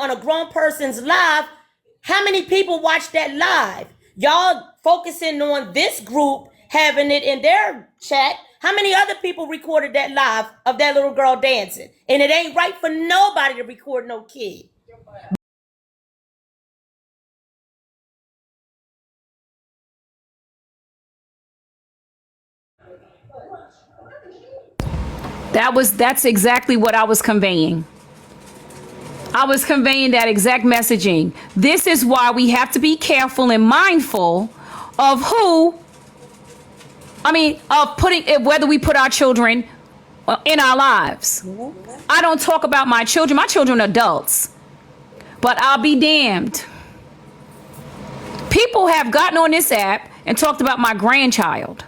on a grown person's live, how many people watch that live? Y'all focusing on this group having it in their chat. How many other people recorded that live of that little girl dancing? And it ain't right for nobody to record no kid. That's exactly what I was conveying. I was conveying that exact messaging. This is why we have to be careful and mindful of whether we put our children in our lives. I don't talk about my children. My children are adults. But I'll be damned. People have gotten on this app and talked about my grandchild.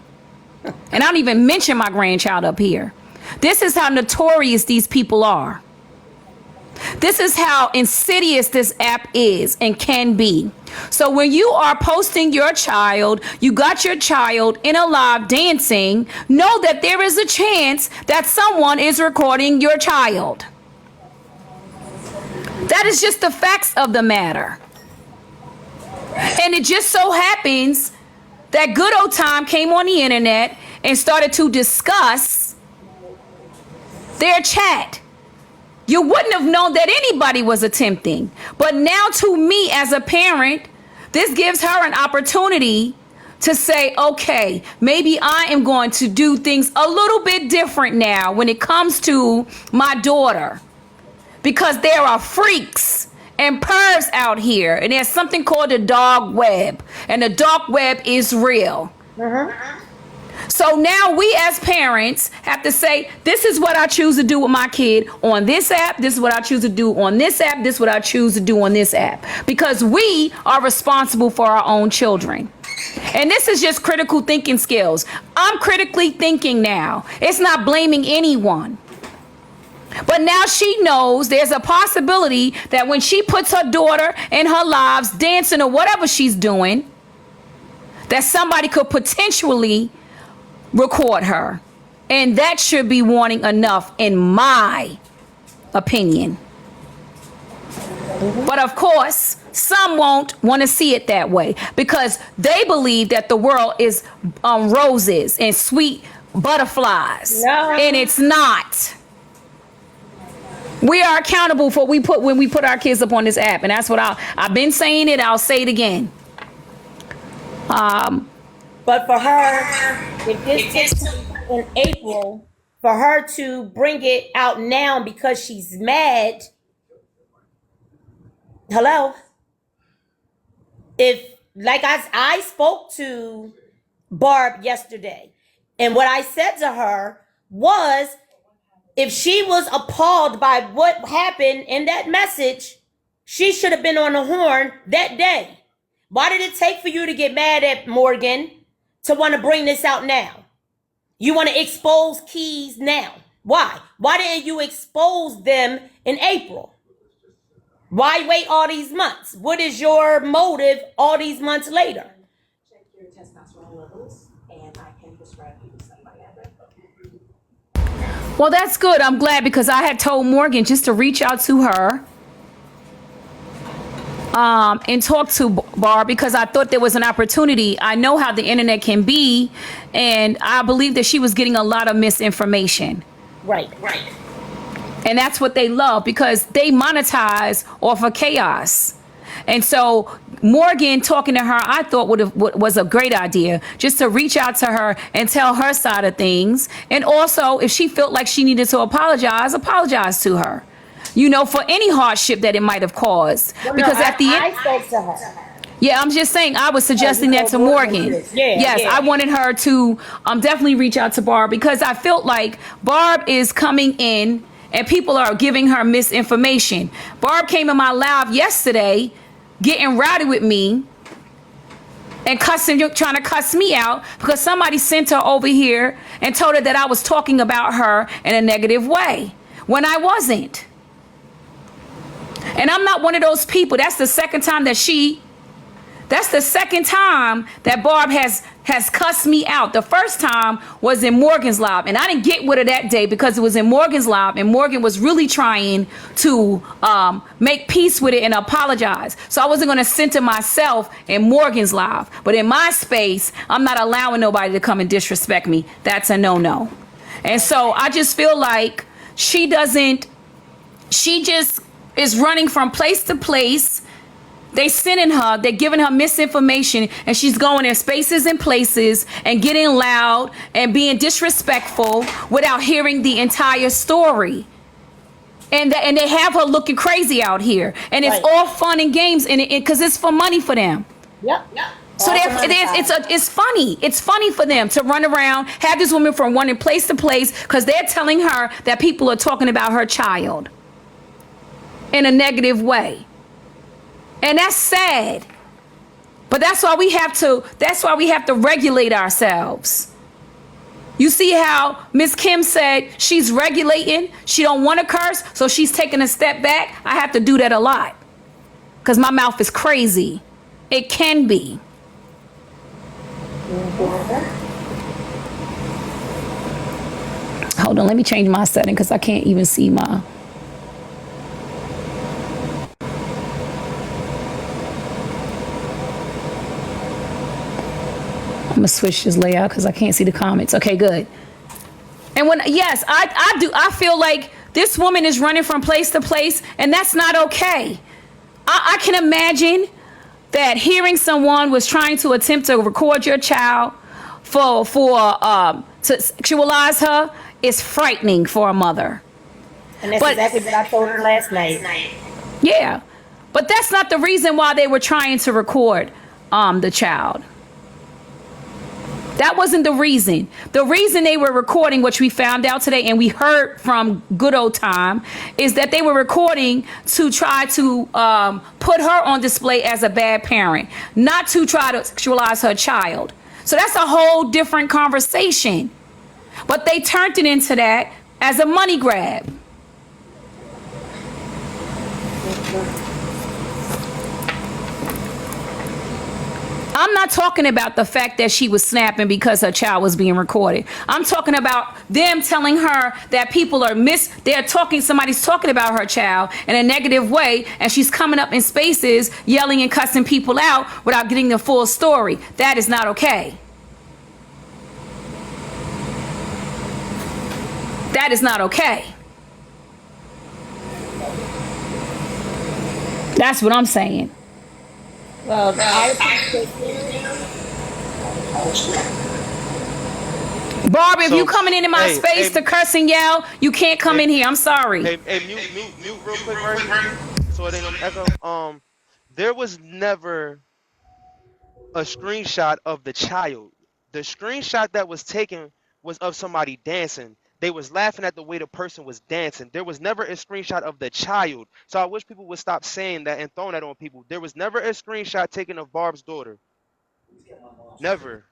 And I don't even mention my grandchild up here. This is how notorious these people are. This is how insidious this app is and can be. So when you are posting your child, you got your child in a live dancing, know that there is a chance that someone is recording your child. That is just the facts of the matter. And it just so happens that Good Old Time came on the internet and started to discuss their chat. You wouldn't have known that anybody was attempting. But now to me as a parent, this gives her an opportunity to say, okay, maybe I am going to do things a little bit different now when it comes to my daughter. Because there are freaks and pervs out here. And there's something called the dark web. And the dark web is real. So now we as parents have to say, this is what I choose to do with my kid on this app. This is what I choose to do on this app. This is what I choose to do on this app. Because we are responsible for our own children. And this is just critical thinking skills. I'm critically thinking now. It's not blaming anyone. But now she knows there's a possibility that when she puts her daughter in her lives dancing or whatever she's doing, that somebody could potentially record her. And that should be warning enough in my opinion. But of course, some won't want to see it that way because they believe that the world is roses and sweet butterflies. No. And it's not. We are accountable for when we put our kids up on this app. And that's what I've been saying it. I'll say it again. But for her, if this takes in April, for her to bring it out now because she's mad. Hello? If, like I spoke to Barb yesterday, and what I said to her was, if she was appalled by what happened in that message, she should have been on the horn that day. Why did it take for you to get mad at Morgan to want to bring this out now? You want to expose Keyz now. Why? Why didn't you expose them in April? Why wait all these months? What is your motive all these months later? Check your testosterone levels and I can prescribe you somebody. Well, that's good. I'm glad because I had told Morgan just to reach out to her and talk to Barb because I thought there was an opportunity. I know how the internet can be, and I believe that she was getting a lot of misinformation. Right. And that's what they love because they monetize off of chaos. And so Morgan talking to her, I thought was a great idea, just to reach out to her and tell her side of things. And also, if she felt like she needed to apologize to her, for any hardship that it might have caused. Well, because no, at the end, I spoke to her. Yeah, I'm just saying, I was suggesting that to Morgan. Yes, I wanted her to definitely reach out to Barb because I felt like Barb is coming in and people are giving her misinformation. Barb came in my live yesterday getting rowdy with me and trying to cuss me out because somebody sent her over here and told her that I was talking about her in a negative way when I wasn't. And I'm not one of those people. That's the second time that she That's the second time that Barb has cussed me out. The first time was in Morgan's live, and I didn't get with her that day because it was in Morgan's live, and Morgan was really trying to make peace with it and apologize. So I wasn't going to center myself in Morgan's live, but in my space, I'm not allowing nobody to come and disrespect me. That's a no-no. And so I just feel like she just is running from place to place. They sending her, they're giving her misinformation, and she's going in spaces and places and getting loud and being disrespectful without hearing the entire story. And they have her looking crazy out here. And it's all fun and games because it's for money for them. Yep. So it's funny. It's funny for them to run around, have this woman from running place to place because they're telling her that people are talking about her child in a negative way. And that's sad. But that's why we have to regulate ourselves. You see how Miss Kim said she's regulating, she don't want to curse, so she's taking a step back. I have to do that a lot. Because my mouth is crazy. It can be. Hold on, let me change my setting because I can't even see my. I'm gonna switch this layout because I can't see the comments. Okay, good. And I feel like this woman is running from place to place, and that's not okay. I can imagine that hearing someone was trying to attempt to record your child to sexualize her is frightening for a mother. And that's exactly what I told her last night. Yeah, but that's not the reason why they were trying to record the child. That wasn't the reason. The reason they were recording, which we found out today and we heard from Good Old Time, is that they were recording to try to put her on display as a bad parent, not to try to sexualize her child. So that's a whole different conversation. But they turned it into that as a money grab. I'm not talking about the fact that she was snapping because her child was being recorded. I'm talking about them telling her that people are somebody's talking about her child in a negative way, and she's coming up in spaces yelling and cussing people out without getting the full story. That is not okay. That is not okay. That's what I'm saying. Well, Barbara, if you coming into my space to curse and yell, you can't come in here. I'm sorry. Mute real quick, right? So it ain't no echo. There was never a screenshot of the child. The screenshot that was taken was of somebody dancing. They was laughing at the way the person was dancing. There was never a screenshot of the child. So I wish people would stop saying that and throwing that on people. There was never a screenshot taken of Barb's daughter. Never.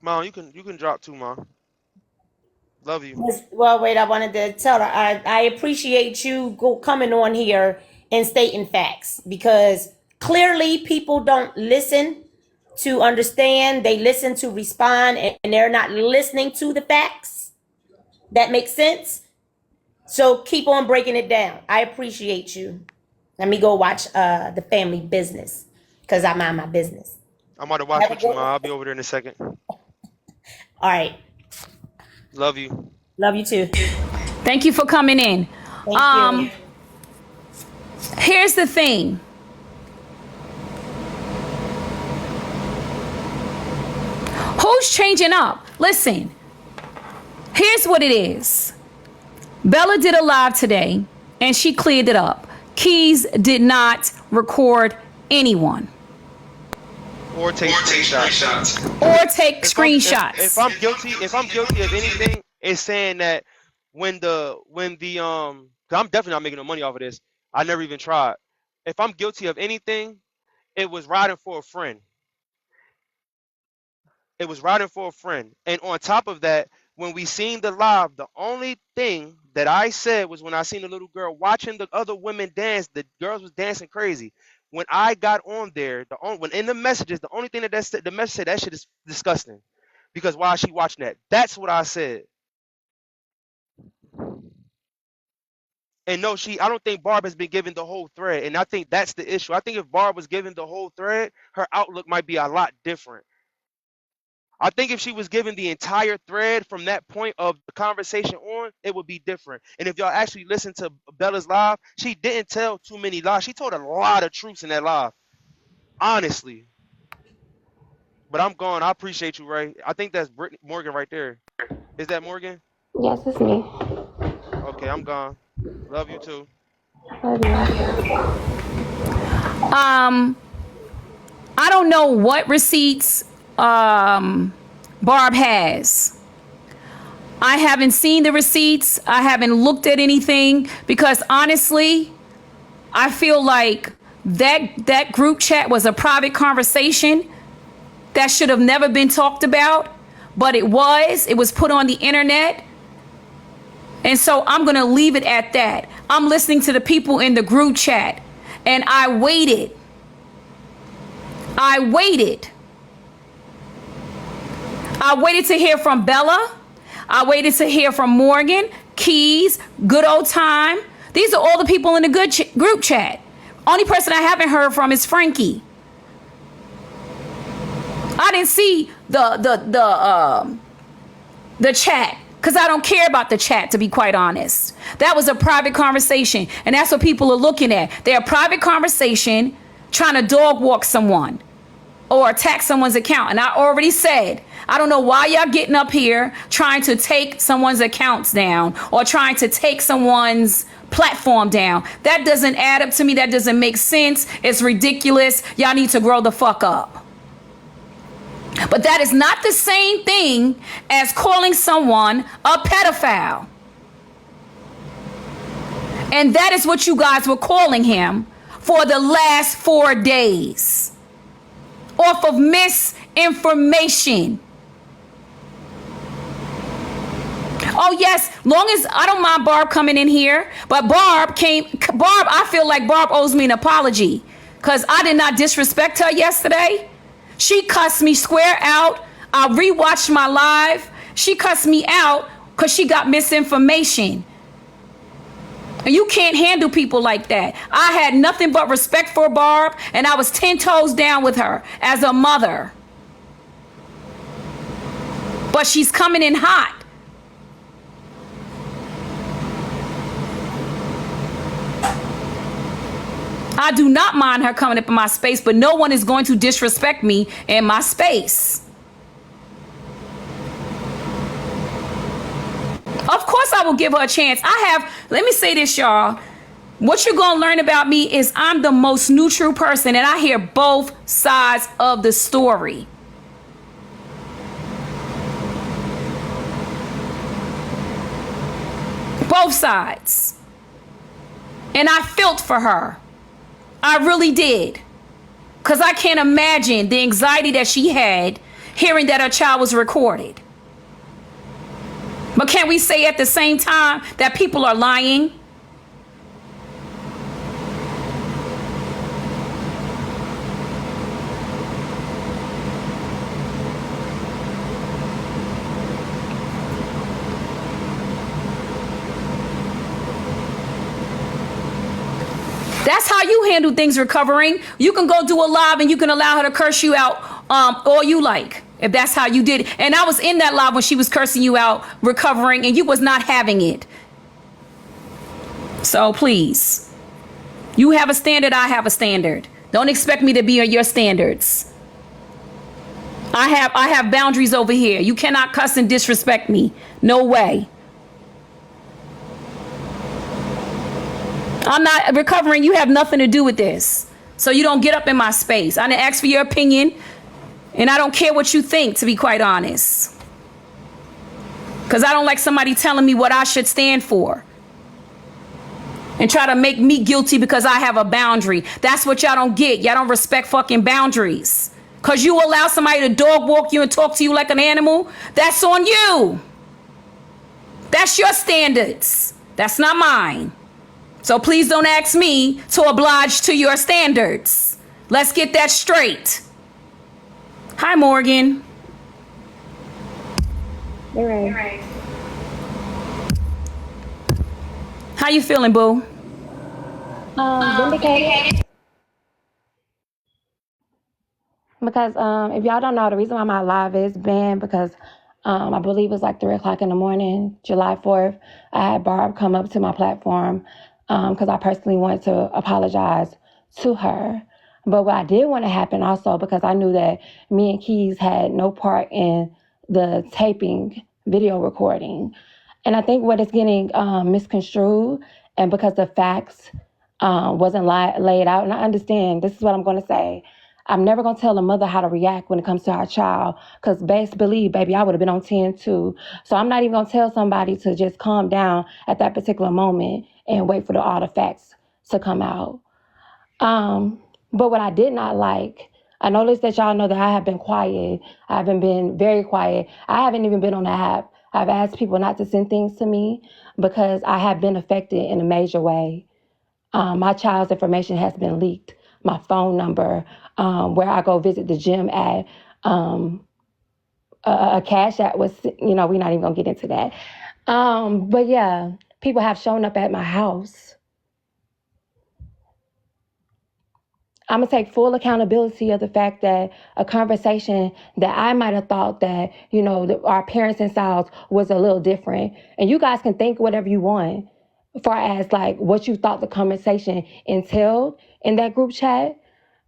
Mom, you can drop too, Mom. Love you. well, wait, I wanted to tell her I appreciate you coming on here and stating facts, because clearly people don't listen to understand. They listen to respond, and they're not listening to the facts. That makes sense. So keep on breaking it down. I appreciate you. Let me go watch the family business because I mind my business. I'm about to watch with you, Mom. I'll be over there in a second. All right. Love you. Love you too. Thank you for coming in. Thank you. Here's the thing. Who's changing up? Listen, here's what it is. Bella did a live today and she cleared it up. Keyz did not record anyone. Or take screenshots. Or take screenshots. If I'm guilty of anything, it's saying that when the 'cause I'm definitely not making no money off of this. I never even tried. If I'm guilty of anything, it was riding for a friend. It was riding for a friend. And on top of that, when we seen the live, the only thing that I said was when I seen the little girl watching the other women dance, the girls was dancing crazy. When I got on there, when in the messages, the only thing the message said, that shit is disgusting. Because why is she watching that? That's what I said. And no, I don't think Barb has been given the whole thread. And I think that's the issue. I think if Barb was given the whole thread, her outlook might be a lot different. I think if she was given the entire thread from that point of the conversation on, it would be different. And if y'all actually listen to Bella's live, she didn't tell too many lies. She told a lot of truths in that live, honestly. But I'm gone. I appreciate you, Ray. I think that's Morgan right there. Is that Morgan? Yes, it's me. Okay, I'm gone. Love you too. Love you. I don't know what receipts Barb has. I haven't seen the receipts. I haven't looked at anything because honestly, I feel like that group chat was a private conversation that should have never been talked about, but it was put on the internet. And so I'm going to leave it at that. I'm listening to the people in the group chat and I waited. I waited to hear from Bella. I waited to hear from Morgan, Keyz, Good Old Time. These are all the people in the group chat. Only person I haven't heard from is Frankie. I didn't see the chat because I don't care about the chat, to be quite honest. That was a private conversation, and that's what people are looking at. They're a private conversation trying to dog walk someone or attack someone's account. And I already said, I don't know why y'all getting up here trying to take someone's accounts down or trying to take someone's platform down. That doesn't add up to me. That doesn't make sense. It's ridiculous. Y'all need to grow the fuck up. But that is not the same thing as calling someone a pedophile. And that is what you guys were calling him for the last 4 days. Off of misinformation. Oh yes, long as I don't mind Barb coming in here, but Barb, I feel like Barb owes me an apology because I did not disrespect her yesterday. She cussed me square out. I rewatched my live. She cussed me out because she got misinformation. And you can't handle people like that. I had nothing but respect for Barb, and I was 10 toes down with her as a mother. But she's coming in hot. I do not mind her coming up in my space, but no one is going to disrespect me in my space. Of course I will give her a chance. Let me say this, y'all. What you're going to learn about me is I'm the most neutral person, and I hear both sides of the story. Both sides. And I felt for her. I really did. Because I can't imagine the anxiety that she had hearing that her child was recorded. But can we say at the same time that people are lying? That's how you handle things recovering. You can go do a live and you can allow her to curse you out all you like. If that's how you did it. And I was in that live when she was cursing you out recovering and you was not having it. So please. You have a standard, I have a standard. Don't expect me to be on your standards. I have boundaries over here. You cannot cuss and disrespect me. No way. I'm not recovering. You have nothing to do with this. So you don't get up in my space. I didn't ask for your opinion. And I don't care what you think, to be quite honest. Because I don't like somebody telling me what I should stand for. And try to make me guilty because I have a boundary. That's what y'all don't get. Y'all don't respect fucking boundaries. Because you allow somebody to dog walk you and talk to you like an animal. That's on you. That's your standards. That's not mine. So please don't ask me to oblige to your standards. Let's get that straight. Hi, Morgan. You're right. How you feeling, boo? Vindicated. Because if y'all don't know, the reason why my live is banned because I believe it was like 3 o'clock in the morning, July 4th. I had Barb come up to my platform because I personally wanted to apologize to her. But what I did want to happen also, because I knew that me and Keyz had no part in the taping video recording. And I think what is getting misconstrued, and because the facts wasn't laid out, and I understand, this is what I'm going to say. I'm never going to tell a mother how to react when it comes to our child, because best believe, baby, I would have been on 10 too. So I'm not even going to tell somebody to just calm down at that particular moment and wait for all the facts to come out. But what I did not like, I noticed that y'all know that I have been quiet. I haven't been very quiet. I haven't even been on the app. I've asked people not to send things to me because I have been affected in a major way. My child's information has been leaked. My phone number, where I go visit the gym at, a cash app was, we're not even gonna get into that. But yeah, people have shown up at my house. I'm gonna take full accountability of the fact that a conversation that I might have thought that, our parents and styles was a little different. And you guys can think whatever you want as far as like what you thought the conversation entailed in that group chat.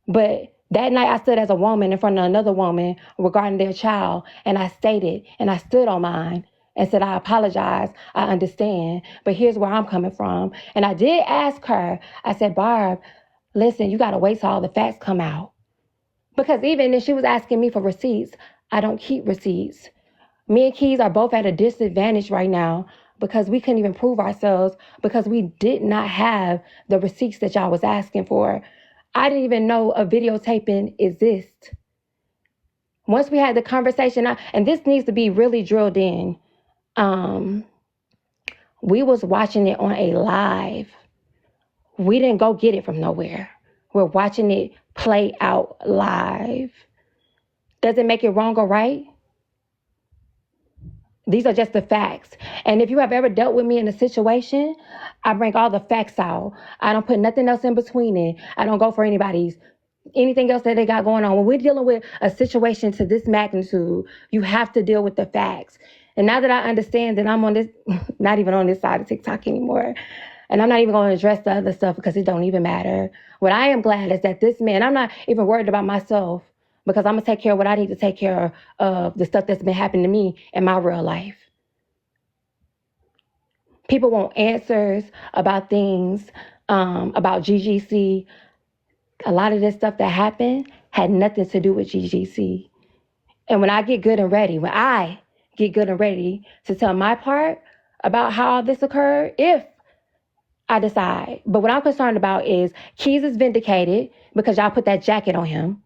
But that night I stood as a woman in front of another woman regarding their child, and I stated and I stood on mine and said, I apologize, I understand, but here's where I'm coming from. And I did ask her, I said, Barb, listen, you got to wait till all the facts come out. Because even if she was asking me for receipts, I don't keep receipts. Me and Keyz are both at a disadvantage right now because we couldn't even prove ourselves because we did not have the receipts that y'all was asking for. I didn't even know a videotaping exists. Once we had the conversation, and this needs to be really drilled in, we was watching it on a live. We didn't go get it from nowhere. We're watching it play out live. Does it make it wrong or right? These are just the facts. And if you have ever dealt with me in a situation, I bring all the facts out. I don't put nothing else in between it. I don't go for anything else that they got going on. When we're dealing with a situation to this magnitude, you have to deal with the facts. And now that I understand that I'm on this, not even on this side of TikTok anymore, and I'm not even going to address the other stuff because it don't even matter. What I am glad is that this man, I'm not even worried about myself because I'm going to take care of what I need to take care of the stuff that's been happening to me in my real life. People want answers about things, about GGC. A lot of this stuff that happened had nothing to do with GGC. And when I get good and ready to tell my part about how all this occurred, if I decide. But what I'm concerned about is Keyz is vindicated because y'all put that jacket on him.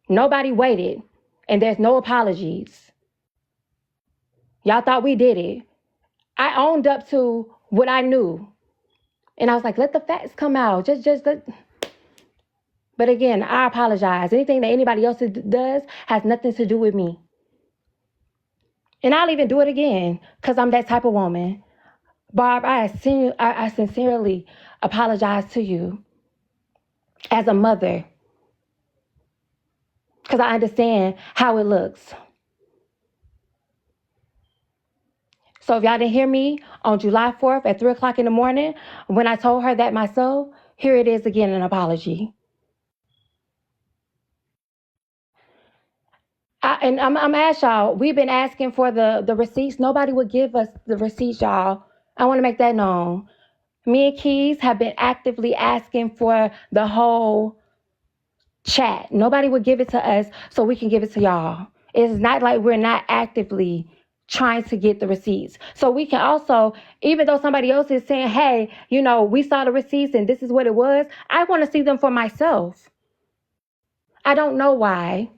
Nobody waited, and there's no apologies. Y'all thought we did it. I owned up to what I knew. And I was like, let the facts come out. Just let. But again, I apologize. Anything that anybody else does has nothing to do with me. And I'll even do it again because I'm that type of woman. Barb, I sincerely apologize to you as a mother because I understand how it looks. So if y'all didn't hear me on July 4th at 3 o'clock in the morning, when I told her that myself, here it is again, an apology. I'm ask y'all, we've been asking for the receipts. Nobody would give us the receipts, y'all. I want to make that known. Me and Keyz have been actively asking for the whole chat. Nobody would give it to us so we can give it to y'all. It's not like we're not actively trying to get the receipts. So we can also, even though somebody else is saying, hey, we saw the receipts and this is what it was, I want to see them for myself. I don't know why.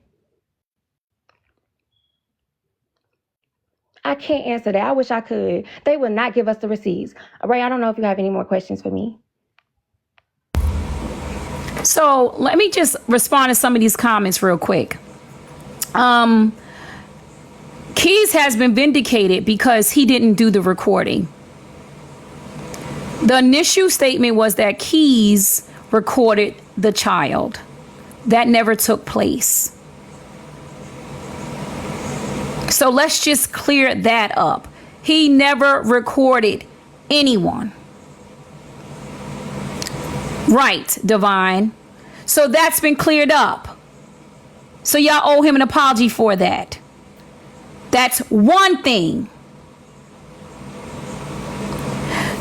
I can't answer that. I wish I could. They would not give us the receipts. Ray, I don't know if you have any more questions for me. So let me just respond to some of these comments real quick. Keyz has been vindicated because he didn't do the recording. The initial statement was that Keyz recorded the child. That never took place. So let's just clear that up. He never recorded anyone. Right, Divine. So that's been cleared up. So y'all owe him an apology for that. That's one thing.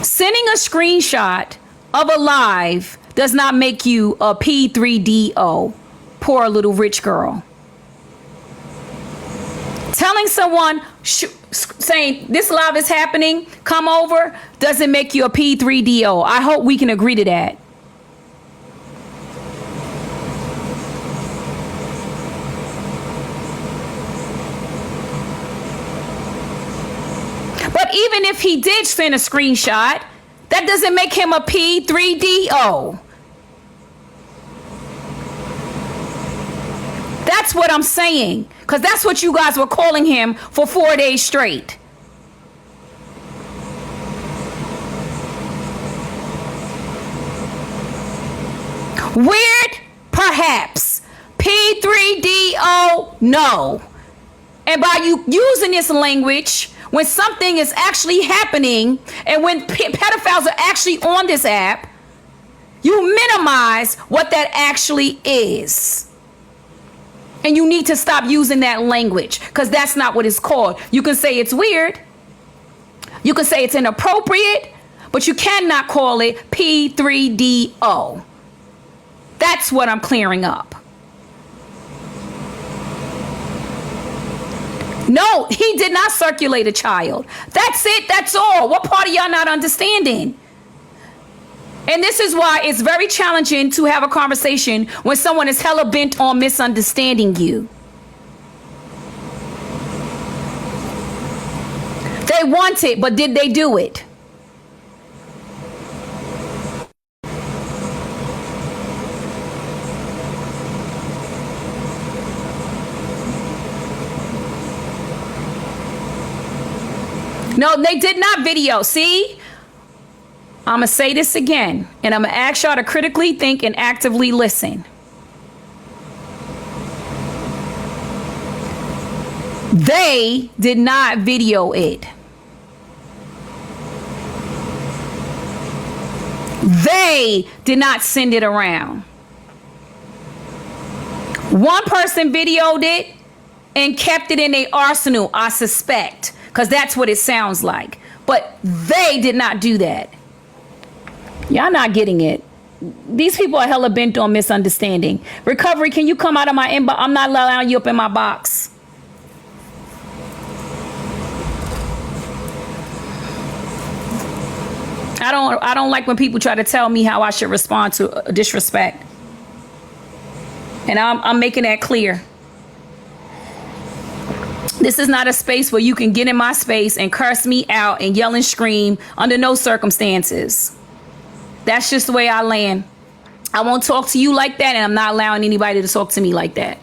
Sending a screenshot of a live does not make you a P3DO, poor little rich girl. Telling someone, saying this live is happening, come over, doesn't make you a P3DO. I hope we can agree to that. But even if he did send a screenshot, that doesn't make him a P3DO. That's what I'm saying. Because that's what you guys were calling him for 4 days straight. Weird? Perhaps. P3DO? No. And by you using this language, when something is actually happening and when pedophiles are actually on this app, you minimize what that actually is. And you need to stop using that language because that's not what it's called. You can say it's weird. You can say it's inappropriate, but you cannot call it P3DO. That's what I'm clearing up. No, he did not circulate a child. That's it. That's all. What part are y'all not understanding? And this is why it's very challenging to have a conversation when someone is hella bent on misunderstanding you. They want it, but did they do it? No, they did not video. See? I'm going to say this again, and I'm going to ask y'all to critically think and actively listen. They did not video it. They did not send it around. One person videoed it and kept it in their arsenal, I suspect, because that's what it sounds like. But they did not do that. Y'all not getting it. These people are hella bent on misunderstanding. Recovery, can you come out of my inbox? I'm not allowing you up in my box. I don't like when people try to tell me how I should respond to disrespect. And I'm making that clear. This is not a space where you can get in my space and curse me out and yell and scream under no circumstances. That's just the way I land. I won't talk to you like that, and I'm not allowing anybody to talk to me like that.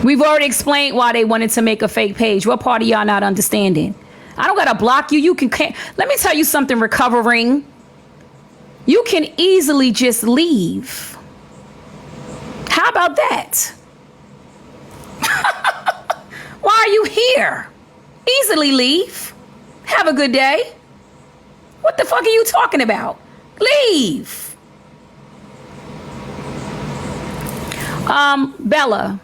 We've already explained why they wanted to make a fake page. What part of y'all not understanding? I don't gotta block you. You can. Let me tell you something, recovering. You can easily just leave. How about that? Why are you here? Easily leave. Have a good day. What the fuck are you talking about? Leave. Bella,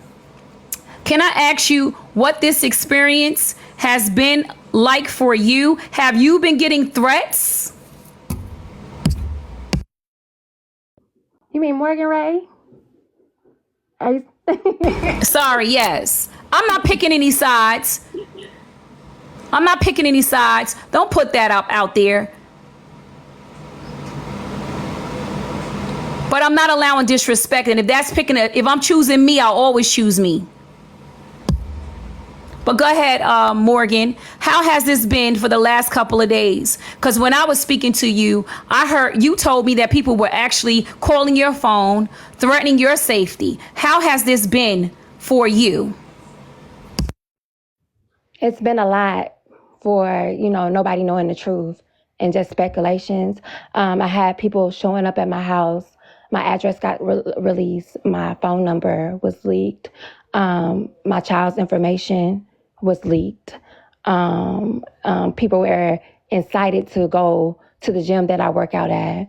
can I ask you what this experience has been like for you? Have you been getting threats? You mean Morgan Ray? Sorry, yes. I'm not picking any sides. I'm not picking any sides. Don't put that up out there. But I'm not allowing disrespect. And if that's if I'm choosing me, I'll always choose me. But go ahead, Morgan. How has this been for the last couple of days? Because when I was speaking to you, I heard you told me that people were actually calling your phone, threatening your safety. How has this been for you? It's been a lot for, nobody knowing the truth and just speculations. I had people showing up at my house. My address got released. My phone number was leaked. My child's information was leaked. People were incited to go to the gym that I work out at.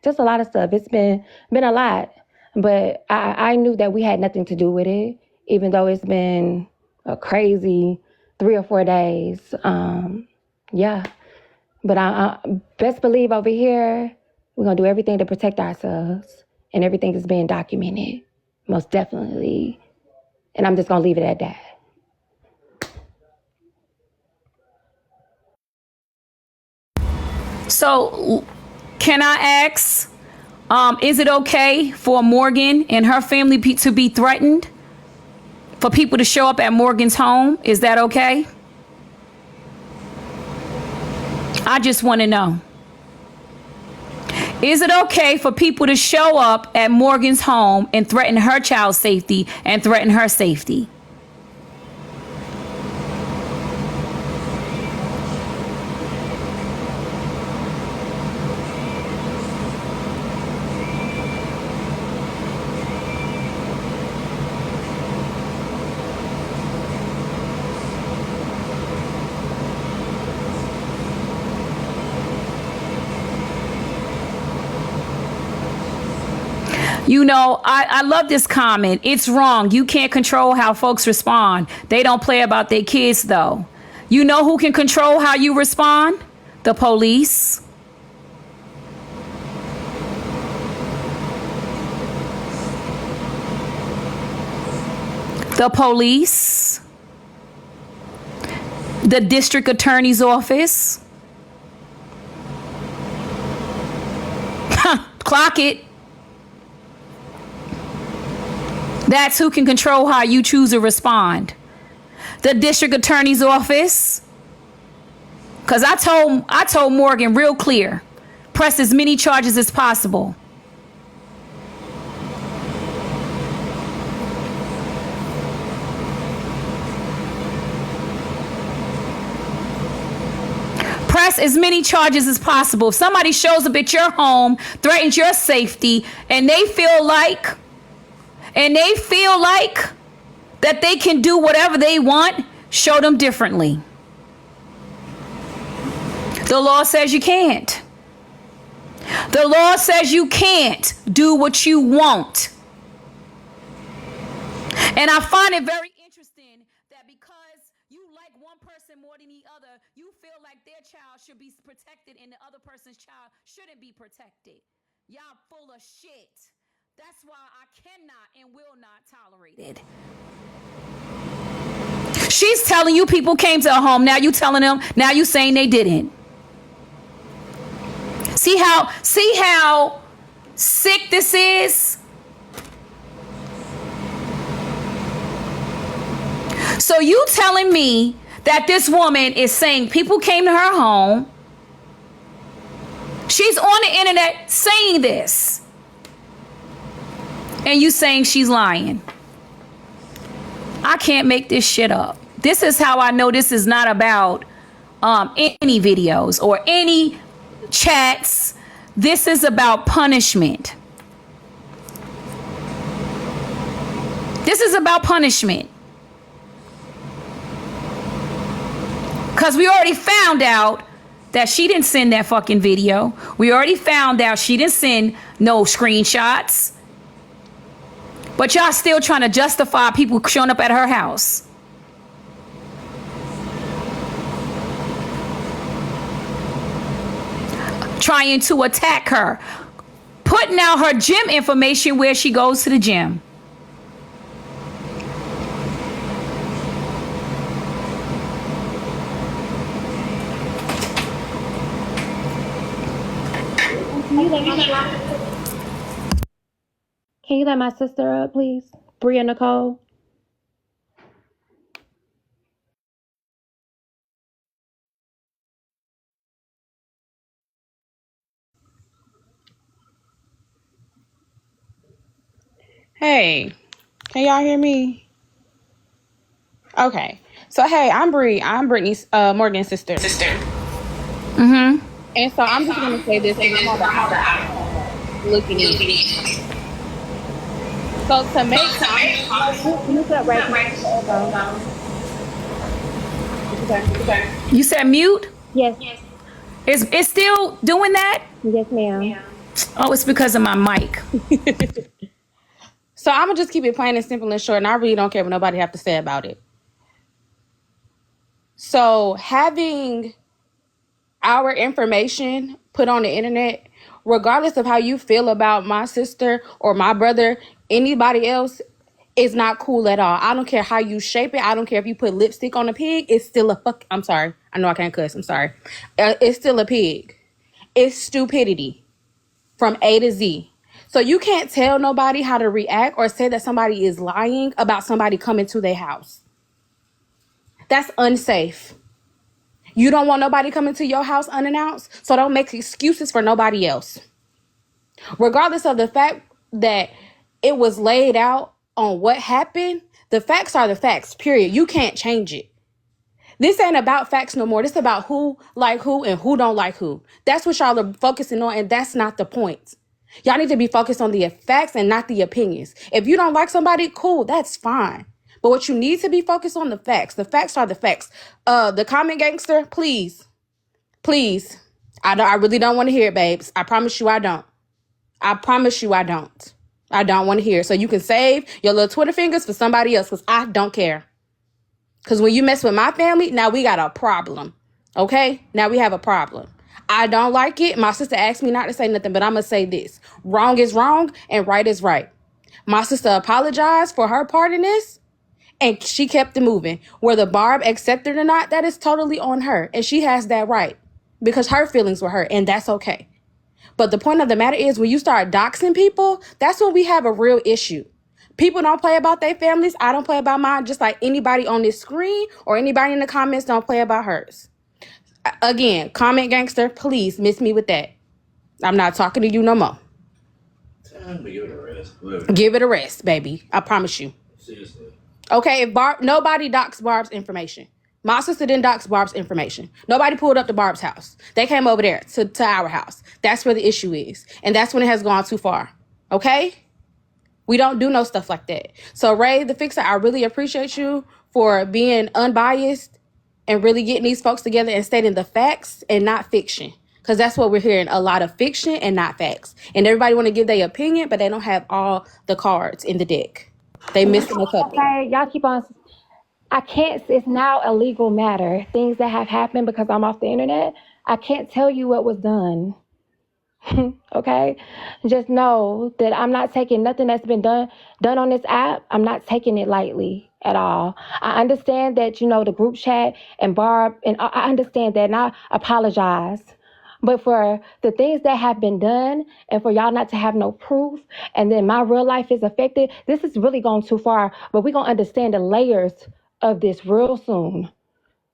Just a lot of stuff. It's been a lot. But I knew that we had nothing to do with it, even though it's been a crazy 3 or 4 days. Yeah. But I best believe over here, we're going to do everything to protect ourselves. And everything is being documented, most definitely. And I'm just going to leave it at that. So can I ask, is it okay for Morgan and her family to be threatened? For people to show up at Morgan's home? Is that okay? I just want to know. Is it okay for people to show up at Morgan's home and threaten her child's safety and threaten her safety? I love this comment. It's wrong. You can't control how folks respond. They don't play about their kids, though. You know who can control how you respond? The police. The police. The district attorney's office. Clock it. That's who can control how you choose to respond. The district attorney's office. Because I told Morgan real clear, press as many charges as possible. Press as many charges as possible. If somebody shows up at your home, threatens your safety, and they feel like that they can do whatever they want, show them differently. The law says you can't. The law says you can't do what you want. And I find it very interesting that because you like one person more than the other, you feel like their child should be protected and the other person's child shouldn't be protected. Y'all full of shit. That's why I cannot and will not tolerate it. She's telling you people came to her home. Now you telling them. Now you saying they didn't. See how sick this is? So you telling me that this woman is saying people came to her home. She's on the internet saying this. And you saying she's lying. I can't make this shit up. This is how I know this is not about any videos or any chats. This is about punishment. This is about punishment. Because we already found out that she didn't send that fucking video. We already found out she didn't send no screenshots. But y'all still trying to justify people showing up at her house. Trying to attack her. Putting out her gym information where she goes to the gym. Can you let my sister up, please? Bria Nicole. Hey, can y'all hear me? Okay. So hey, I'm Bree. I'm Brittany's Morgan's sister. Mm-hmm. And so I'm just gonna say this because I'm on the outer looking in. So to make mute up right quick. It's okay. You said mute? Yes, It's still doing that? yes, ma'am. Oh, it's because of my mic. So I'm gonna just keep it plain and simple and short, and I really don't care what nobody have to say about it. So having our information put on the internet, regardless of how you feel about my sister or my brother, anybody else, is not cool at all. I don't care how you shape it. I don't care if you put lipstick on a pig. It's still a fuck. I'm sorry. I know I can't cuss. I'm sorry. It's still a pig. It's stupidity from A to Z. So you can't tell nobody how to react or say that somebody is lying about somebody coming to their house. That's unsafe. You don't want nobody coming to your house unannounced, so don't make excuses for nobody else. Regardless of the fact that it was laid out on what happened, the facts are the facts, period. You can't change it. This ain't about facts no more. This is about who like who and who don't like who. That's what y'all are focusing on, and that's not the point. Y'all need to be focused on the facts and not the opinions. If you don't like somebody, cool, that's fine. But what you need to be focused on the facts. The facts are the facts. The comment gangster, please, please. I really don't want to hear it, babes. I promise you I don't. I promise you I don't. I don't want to hear it. So you can save your little Twitter fingers for somebody else because I don't care. Because when you mess with my family, now we got a problem. Okay? Now we have a problem. I don't like it. My sister asked me not to say nothing, but I'm going to say this. Wrong is wrong and right is right. My sister apologized for her part in this and she kept it moving. Whether Barb accepted or not, that is totally on her. And she has that right because her feelings were hurt and that's okay. But the point of the matter is when you start doxing people, that's when we have a real issue. People don't play about their families. I don't play about mine, just like anybody on this screen or anybody in the comments don't play about hers. Again, comment gangster, please miss me with that. I'm not talking to you no more. Give it a rest. Give it a rest, baby. I promise you. Seriously. Okay, if nobody doxed Barb's information. My sister didn't dox Barb's information. Nobody pulled up to Barb's house. They came over there to our house. That's where the issue is. And that's when it has gone too far. Okay? We don't do no stuff like that. So Ray, the fixer, I really appreciate you for being unbiased and really getting these folks together and stating the facts and not fiction. Because that's what we're hearing, a lot of fiction and not facts. And everybody want to give their opinion, but they don't have all the cards in the deck. They missing a couple. Okay, y'all keep on. I can't, it's now a legal matter. Things that have happened because I'm off the internet, I can't tell you what was done. Okay? Just know that I'm not taking nothing that's been done on this app. I'm not taking it lightly at all. I understand that, the group chat and Barb, and I understand that, and I apologize. But for the things that have been done and for y'all not to have no proof and then my real life is affected, this is really going too far. But we're going to understand the layers of this real soon.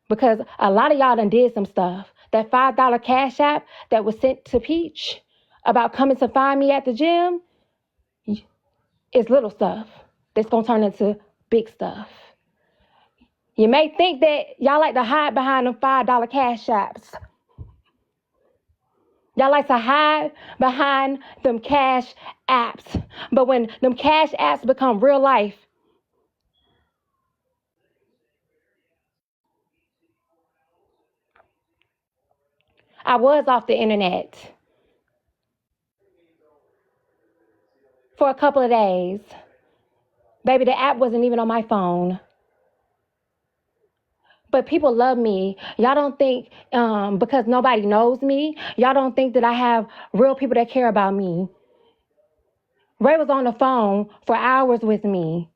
Because a lot of y'all done did some stuff. That $5 cash app that was sent to Peach about coming to find me at the gym is little stuff that's going to turn into big stuff. You may think that y'all like to hide behind them $5 cash apps. Y'all like to hide behind them cash apps. But when them cash apps become real life, I was off the internet for a couple of days. Baby, the app wasn't even on my phone. But people love me. Y'all don't think, because nobody knows me, y'all don't think that I have real people that care about me. Ray was on the phone for hours with me.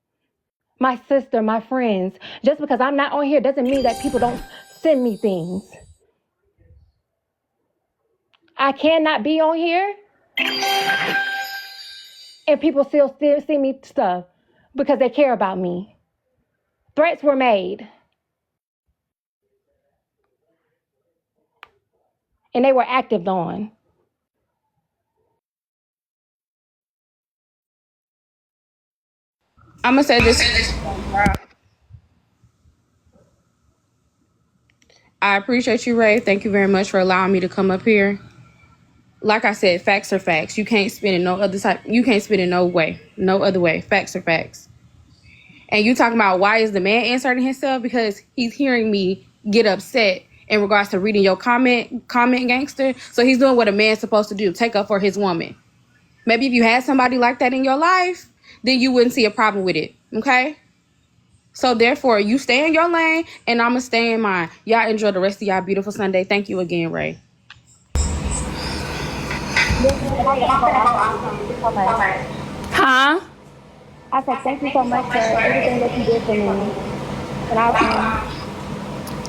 My sister, my friends. Just because I'm not on here doesn't mean that people don't send me things. I cannot be on here and people still send me stuff because they care about me. Threats were made. And they were acted on. I'm gonna say this. I appreciate you, Ray. Thank you very much for allowing me to come up here. Like I said, facts are facts. You can't spin it no other type. You can't spin it no way, no other way. Facts are facts. And you talking about why is the man inserting himself? Because he's hearing me get upset in regards to reading your comment gangster. So he's doing what a man's supposed to do, take up for his woman. Maybe if you had somebody like that in your life, then you wouldn't see a problem with it. Okay? So therefore, you stay in your lane and I'm going to stay in mine. Y'all enjoy the rest of y'all beautiful Sunday. Thank you again, Ray. Huh? I said thank you so much for everything that you did for me. And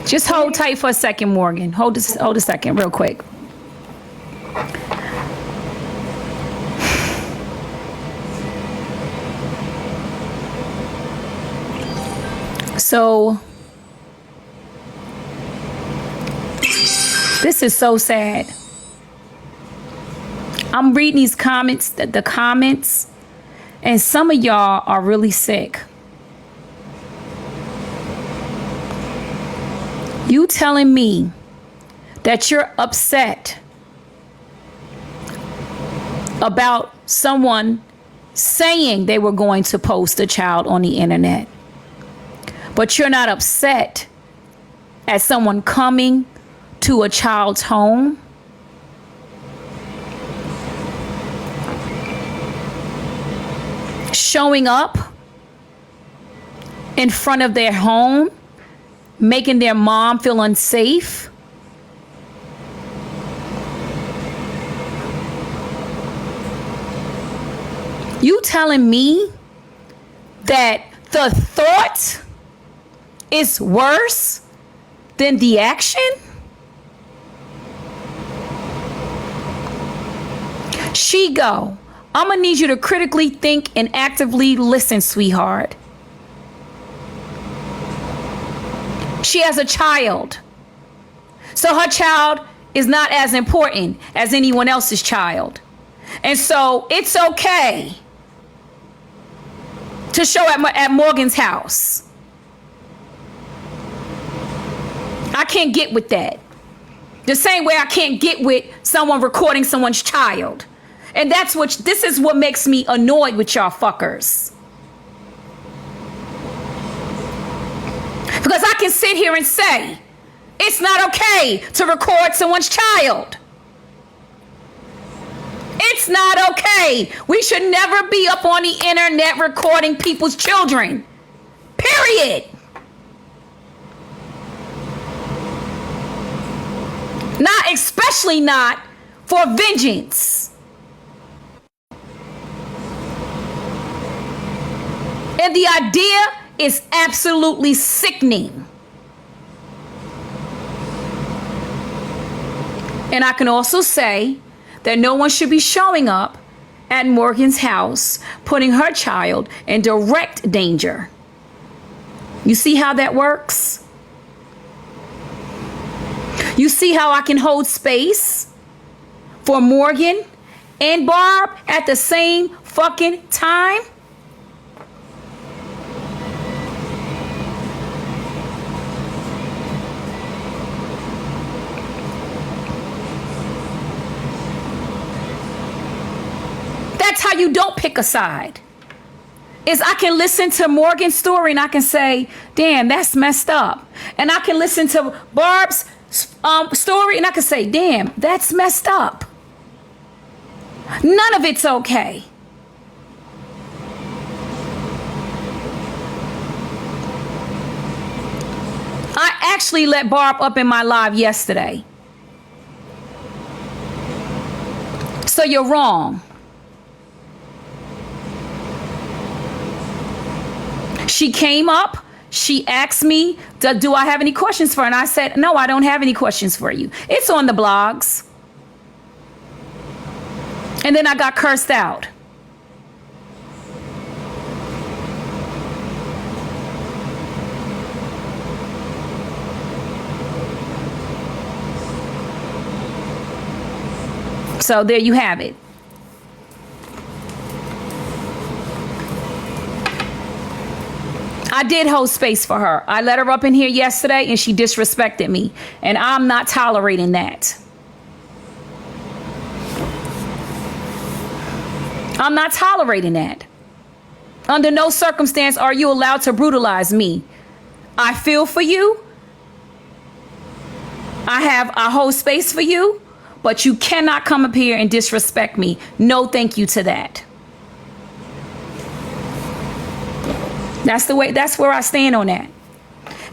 Just hold tight for a second, Morgan. Hold a second real quick. So this is so sad. I'm reading these comments, the comments, and some of y'all are really sick. You telling me that you're upset about someone saying they were going to post a child on the internet, but you're not upset at someone coming to a child's home? Showing up in front of their home, making their mom feel unsafe? You telling me that the thought is worse than the action? Shigo, I'm gonna need you to critically think and actively listen, sweetheart. She has a child. So her child is not as important as anyone else's child. And so it's okay to show at Morgan's house. I can't get with that. The same way I can't get with someone recording someone's child. And this is what makes me annoyed with y'all fuckers. Because I can sit here and say, it's not okay to record someone's child. It's not okay. We should never be up on the internet recording people's children. Period. Not, especially not for vengeance. And the idea is absolutely sickening. And I can also say that no one should be showing up at Morgan's house, putting her child in direct danger. You see how that works? You see how I can hold space for Morgan and Barb at the same fucking time? That's how you don't pick a side. Is I can listen to Morgan's story and I can say, damn, that's messed up. And I can listen to Barb's story and I can say, damn, that's messed up. None of it's okay. I actually let Barb up in my live yesterday. So you're wrong. She came up, she asked me, do I have any questions for her? And I said, no, I don't have any questions for you. It's on the blogs. And then I got cursed out. So there you have it. I did hold space for her. I let her up in here yesterday and she disrespected me. And I'm not tolerating that. I'm not tolerating that. Under no circumstance are you allowed to brutalize me. I feel for you. I hold space for you, but you cannot come up here and disrespect me. No, thank you to that. That's where I stand on that.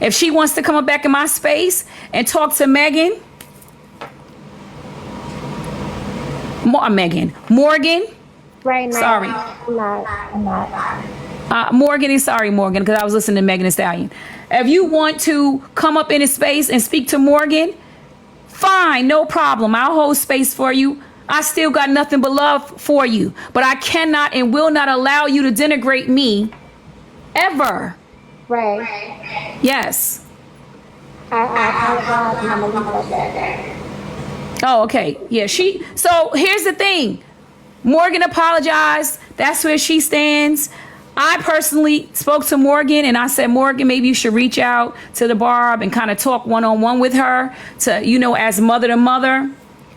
If she wants to come up back in my space and talk to Morgan. Right now. Sorry. I'm not. Morgan is sorry, Morgan, because I was listening to Megan Thee Stallion. If you want to come up in his space and speak to Morgan, fine, no problem. I'll hold space for you. I still got nothing but love for you. But I cannot and will not allow you to denigrate me ever. Right. Yes. I apologize and I'm going to leave it at that. Oh, okay. Yeah, so here's the thing. Morgan apologized. That's where she stands. I personally spoke to Morgan and I said, Morgan, maybe you should reach out to the Barb and kind of talk one-on-one with her to, as mother to mother.